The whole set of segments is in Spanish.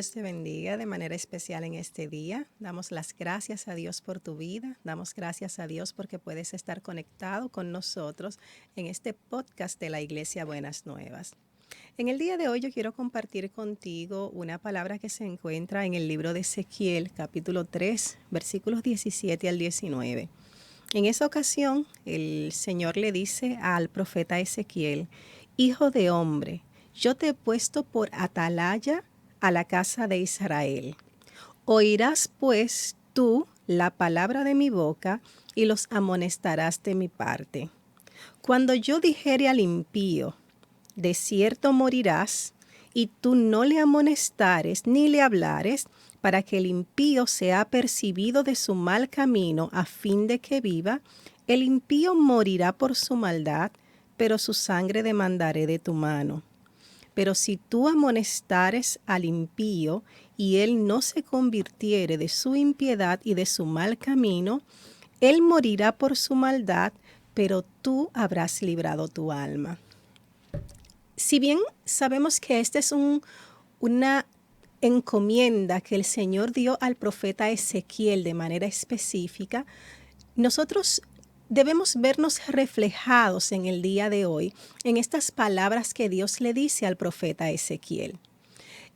Dios te bendiga de manera especial en este día. Damos las gracias a Dios por tu vida. Damos gracias a Dios porque puedes estar conectado con nosotros en este podcast de la Iglesia Buenas Nuevas. En el día de hoy yo quiero compartir contigo una palabra que se encuentra en el libro de Ezequiel, capítulo 3, versículos 17 al 19. En esa ocasión, el Señor le dice al profeta Ezequiel: Hijo de hombre, yo te he puesto por atalaya a la casa de Israel. Oirás pues tú la palabra de mi boca y los amonestarás de mi parte. Cuando yo dijere al impío, de cierto morirás, y tú no le amonestares ni le hablares, para que el impío sea apercibido de su mal camino a fin de que viva, el impío morirá por su maldad, pero su sangre demandaré de tu mano. Pero si tú amonestares al impío, y él no se convirtiere de su impiedad y de su mal camino, él morirá por su maldad, pero tú habrás librado tu alma. Si bien sabemos que esta es una encomienda que el Señor dio al profeta Ezequiel de manera específica, nosotros debemos vernos reflejados en el día de hoy en estas palabras que Dios le dice al profeta Ezequiel.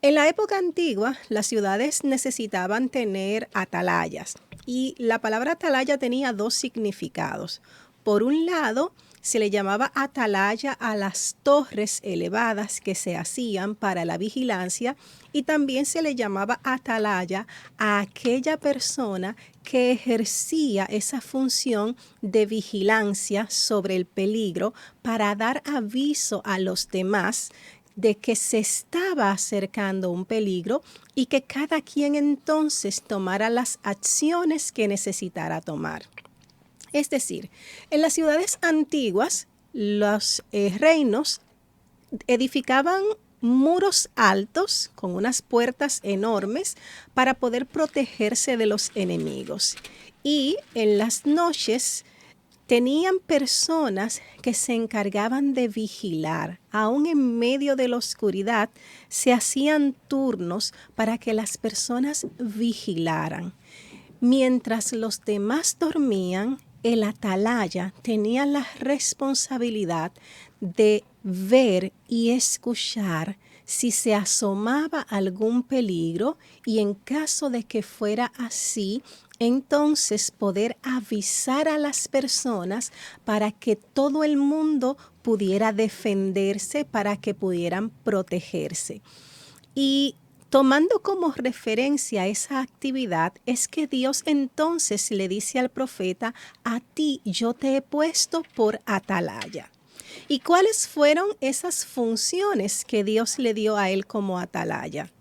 En la época antigua, las ciudades necesitaban tener atalayas, y la palabra atalaya tenía dos significados. Por un lado, se le llamaba atalaya a las torres elevadas que se hacían para la vigilancia, y también se le llamaba atalaya a aquella persona que ejercía esa función de vigilancia sobre el peligro para dar aviso a los demás de que se estaba acercando un peligro y que cada quien entonces tomara las acciones que necesitara tomar. Es decir, en las ciudades antiguas, los reinos edificaban muros altos con unas puertas enormes para poder protegerse de los enemigos. Y en las noches tenían personas que se encargaban de vigilar. Aún en medio de la oscuridad se hacían turnos para que las personas vigilaran. Mientras los demás dormían, el atalaya tenía la responsabilidad de ver y escuchar si se asomaba algún peligro, y en caso de que fuera así, entonces poder avisar a las personas para que todo el mundo pudiera defenderse, para que pudieran protegerse. Y tomando como referencia esa actividad, es que Dios entonces le dice al profeta: a ti yo te he puesto por atalaya. ¿Y cuáles fueron esas funciones que Dios le dio a él como atalaya?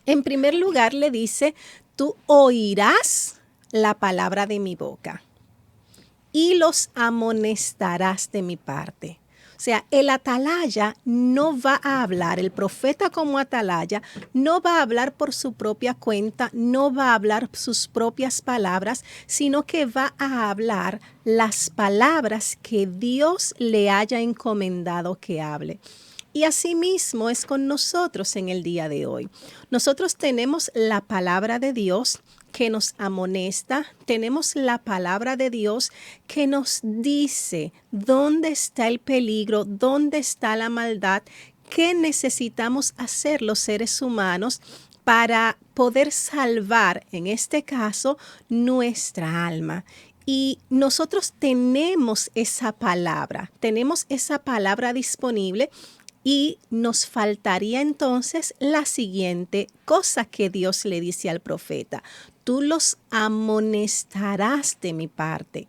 En primer lugar, le dice: tú oirás la palabra de mi boca y los amonestarás de mi parte. O sea, el atalaya no va a hablar, el profeta como atalaya no va a hablar por su propia cuenta, no va a hablar sus propias palabras, sino que va a hablar las palabras que Dios le haya encomendado que hable. Y asimismo es con nosotros en el día de hoy. Nosotros tenemos la palabra de Dios que nos amonesta, tenemos la palabra de Dios que nos dice dónde está el peligro, dónde está la maldad, qué necesitamos hacer los seres humanos para poder salvar, en este caso, nuestra alma. Y nosotros tenemos esa palabra disponible. Y nos faltaría entonces la siguiente cosa que Dios le dice al profeta: tú los amonestarás de mi parte.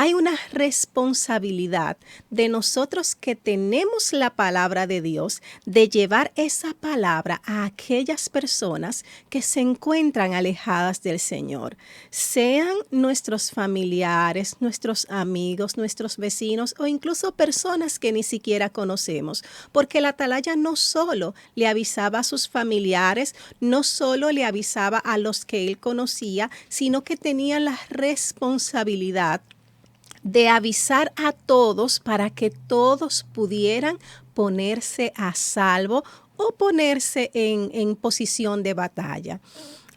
Hay una responsabilidad de nosotros que tenemos la palabra de Dios, de llevar esa palabra a aquellas personas que se encuentran alejadas del Señor, sean nuestros familiares, nuestros amigos, nuestros vecinos o incluso personas que ni siquiera conocemos, porque la atalaya no solo le avisaba a sus familiares, no solo le avisaba a los que él conocía, sino que tenía la responsabilidad de avisar a todos para que todos pudieran ponerse a salvo o ponerse en posición de batalla.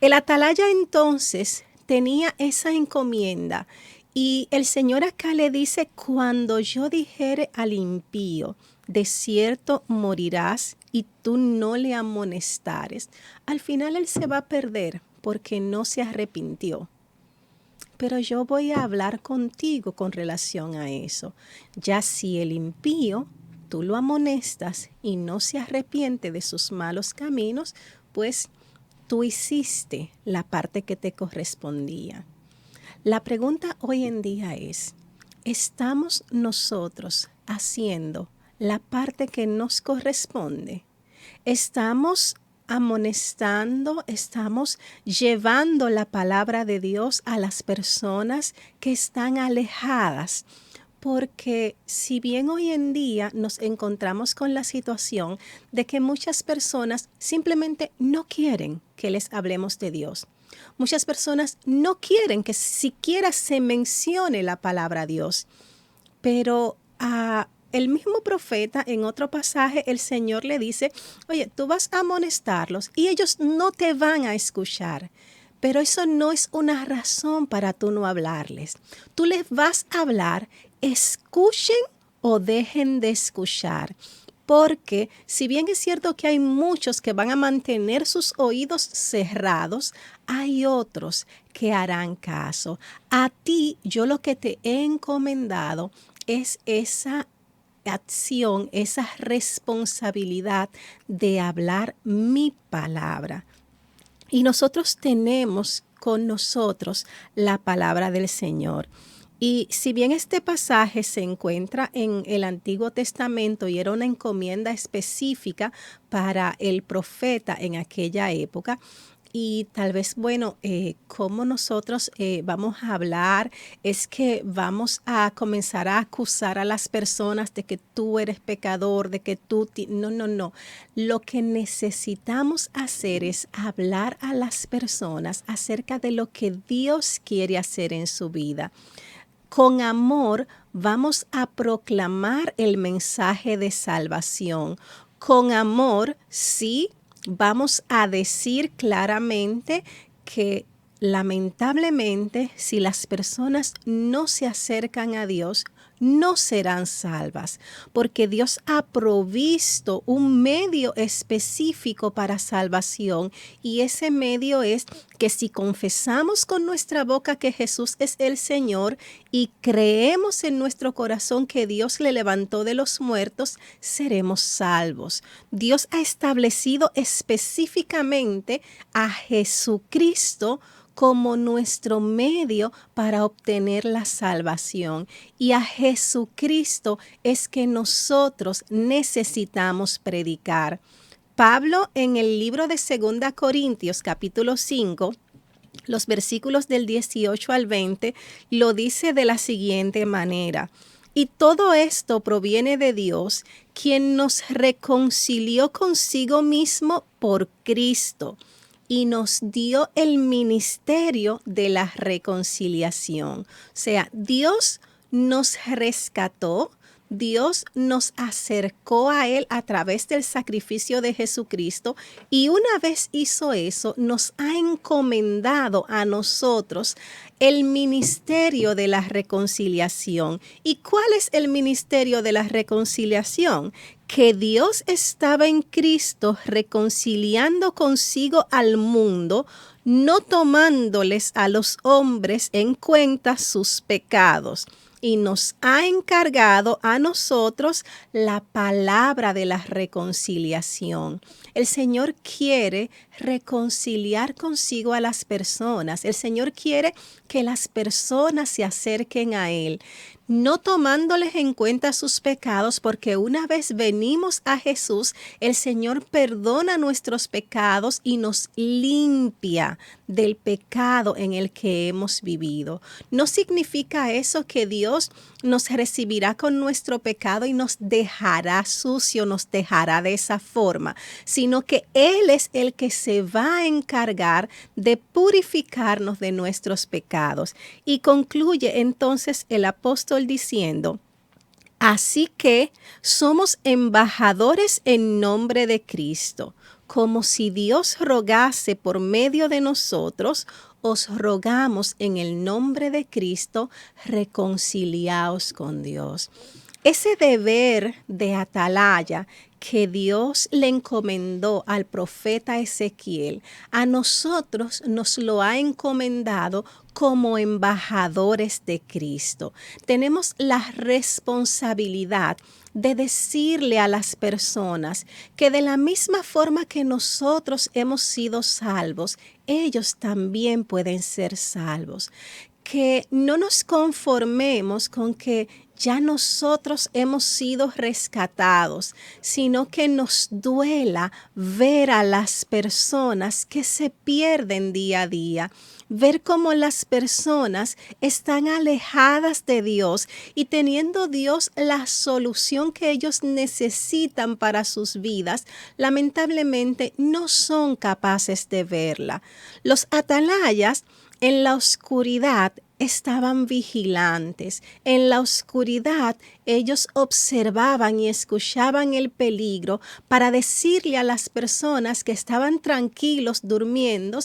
El atalaya entonces tenía esa encomienda y el Señor acá le dice, cuando yo dijere al impío, de cierto morirás y tú no le amonestares, al final él se va a perder porque no se arrepintió. Pero yo voy a hablar contigo con relación a eso. Ya si el impío, tú lo amonestas y no se arrepiente de sus malos caminos, pues tú hiciste la parte que te correspondía. La pregunta hoy en día es, ¿estamos nosotros haciendo la parte que nos corresponde? ¿Estamos amonestando, estamos llevando la palabra de Dios a las personas que están alejadas? Porque si bien hoy en día nos encontramos con la situación de que muchas personas simplemente no quieren que les hablemos de Dios. Muchas personas no quieren que siquiera se mencione la palabra Dios. Pero el mismo profeta, en otro pasaje, el Señor le dice, oye, tú vas a amonestarlos y ellos no te van a escuchar. Pero eso no es una razón para tú no hablarles. Tú les vas a hablar, escuchen o dejen de escuchar. Porque si bien es cierto que hay muchos que van a mantener sus oídos cerrados, hay otros que harán caso. A ti, yo lo que te he encomendado es esa acción, esa responsabilidad de hablar mi palabra. Y nosotros tenemos con nosotros la palabra del Señor. Y si bien este pasaje se encuentra en el Antiguo Testamento y era una encomienda específica para el profeta en aquella época, y tal vez, bueno, cómo nosotros vamos a hablar, es que vamos a comenzar a acusar a las personas de que tú eres pecador, de que tú... No. Lo que necesitamos hacer es hablar a las personas acerca de lo que Dios quiere hacer en su vida. Con amor vamos a proclamar el mensaje de salvación. Con amor, sí, vamos a decir claramente que lamentablemente si las personas no se acercan a Dios, no serán salvas, porque Dios ha provisto un medio específico para salvación y ese medio es que si confesamos con nuestra boca que Jesús es el Señor y creemos en nuestro corazón que Dios le levantó de los muertos, seremos salvos. Dios ha establecido específicamente a Jesucristo como nuestro medio para obtener la salvación. Y a Jesucristo es que nosotros necesitamos predicar. Pablo en el libro de 2 Corintios capítulo 5, los versículos del 18 al 20, lo dice de la siguiente manera. Y todo esto proviene de Dios, quien nos reconcilió consigo mismo por Cristo y nos dio el ministerio de la reconciliación. O sea, Dios nos rescató, Dios nos acercó a Él a través del sacrificio de Jesucristo y una vez hizo eso, nos ha encomendado a nosotros el ministerio de la reconciliación. ¿Y cuál es el ministerio de la reconciliación? Que Dios estaba en Cristo reconciliando consigo al mundo, no tomándoles a los hombres en cuenta sus pecados. Y nos ha encargado a nosotros la palabra de la reconciliación. El Señor quiere reconciliar consigo a las personas. El Señor quiere que las personas se acerquen a Él, no tomándoles en cuenta sus pecados, porque una vez venimos a Jesús, el Señor perdona nuestros pecados y nos limpia del pecado en el que hemos vivido. No significa eso que Dios nos recibirá con nuestro pecado y nos dejará sucio, nos dejará de esa forma, sino que Él es el que se va a encargar de purificarnos de nuestros pecados. Y concluye entonces el apóstol diciendo, Así que somos embajadores en nombre de Cristo, como si Dios rogase por medio de nosotros, os rogamos en el nombre de Cristo, reconciliaos con Dios. Ese deber de atalaya que Dios le encomendó al profeta Ezequiel, a nosotros nos lo ha encomendado como embajadores de Cristo. Tenemos la responsabilidad de decirle a las personas que de la misma forma que nosotros hemos sido salvos, ellos también pueden ser salvos. Que no nos conformemos con que ya nosotros hemos sido rescatados, sino que nos duela ver a las personas que se pierden día a día, ver cómo las personas están alejadas de Dios y teniendo Dios la solución que ellos necesitan para sus vidas, lamentablemente no son capaces de verla. Los atalayas en la oscuridad estaban vigilantes. En la oscuridad ellos observaban y escuchaban el peligro para decirle a las personas que estaban tranquilos durmiendo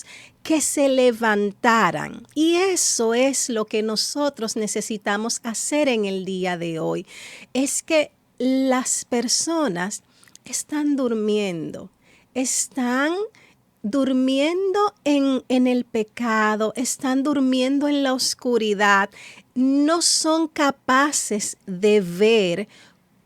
que se levantaran. Y eso es lo que nosotros necesitamos hacer en el día de hoy. Es que las personas están durmiendo en el pecado, están durmiendo en la oscuridad, no son capaces de ver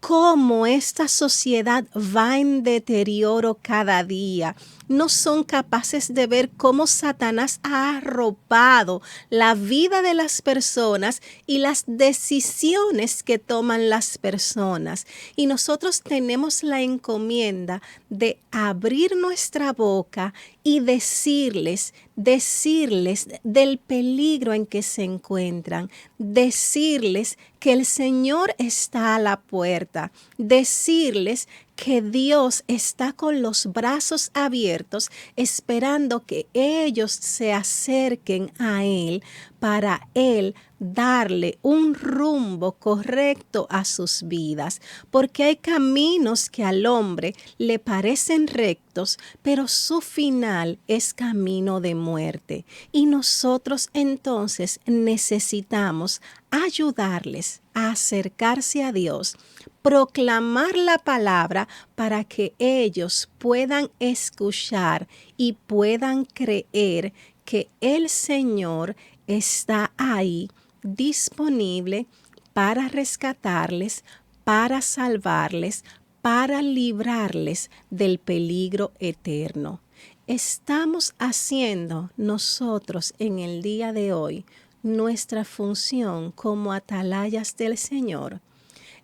cómo esta sociedad va en deterioro cada día. No son capaces de ver cómo Satanás ha arropado la vida de las personas y las decisiones que toman las personas. Y nosotros tenemos la encomienda de abrir nuestra boca y decirles del peligro en que se encuentran, decirles que el Señor está a la puerta, decirles que Dios está con los brazos abiertos esperando que ellos se acerquen a Él para Él darle un rumbo correcto a sus vidas, porque hay caminos que al hombre le parecen rectos, pero su final es camino de muerte. Y nosotros entonces necesitamos ayudarles a acercarse a Dios, proclamar la palabra para que ellos puedan escuchar y puedan creer que el Señor está ahí disponible para rescatarles, para salvarles, para librarles del peligro eterno. Estamos haciendo nosotros en el día de hoy nuestra función como atalayas del Señor.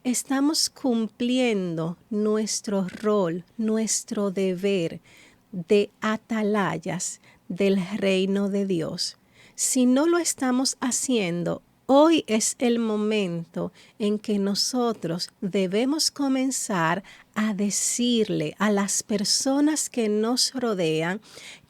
Estamos cumpliendo nuestro rol, nuestro deber de atalayas del reino de Dios. Si no lo estamos haciendo, hoy es el momento en que nosotros debemos comenzar a decirle a las personas que nos rodean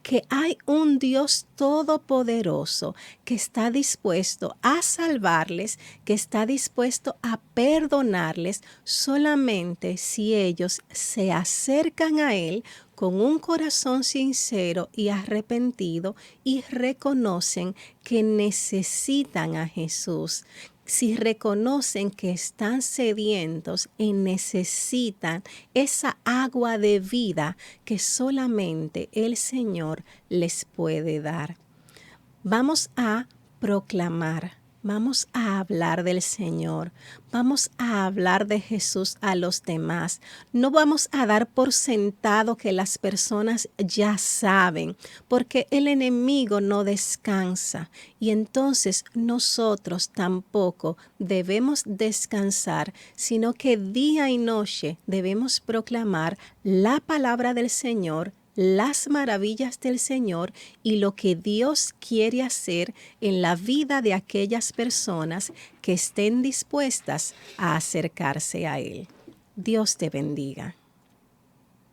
que hay un Dios todopoderoso que está dispuesto a salvarles, que está dispuesto a perdonarles solamente si ellos se acercan a Él con un corazón sincero y arrepentido y reconocen que necesitan a Jesús. Si reconocen que están sedientos y necesitan esa agua de vida que solamente el Señor les puede dar. Vamos a proclamar, vamos a hablar del Señor, vamos a hablar de Jesús a los demás. No vamos a dar por sentado que las personas ya saben, porque el enemigo no descansa y entonces nosotros tampoco debemos descansar, sino que día y noche debemos proclamar la palabra del Señor, las maravillas del Señor y lo que Dios quiere hacer en la vida de aquellas personas que estén dispuestas a acercarse a Él. Dios te bendiga.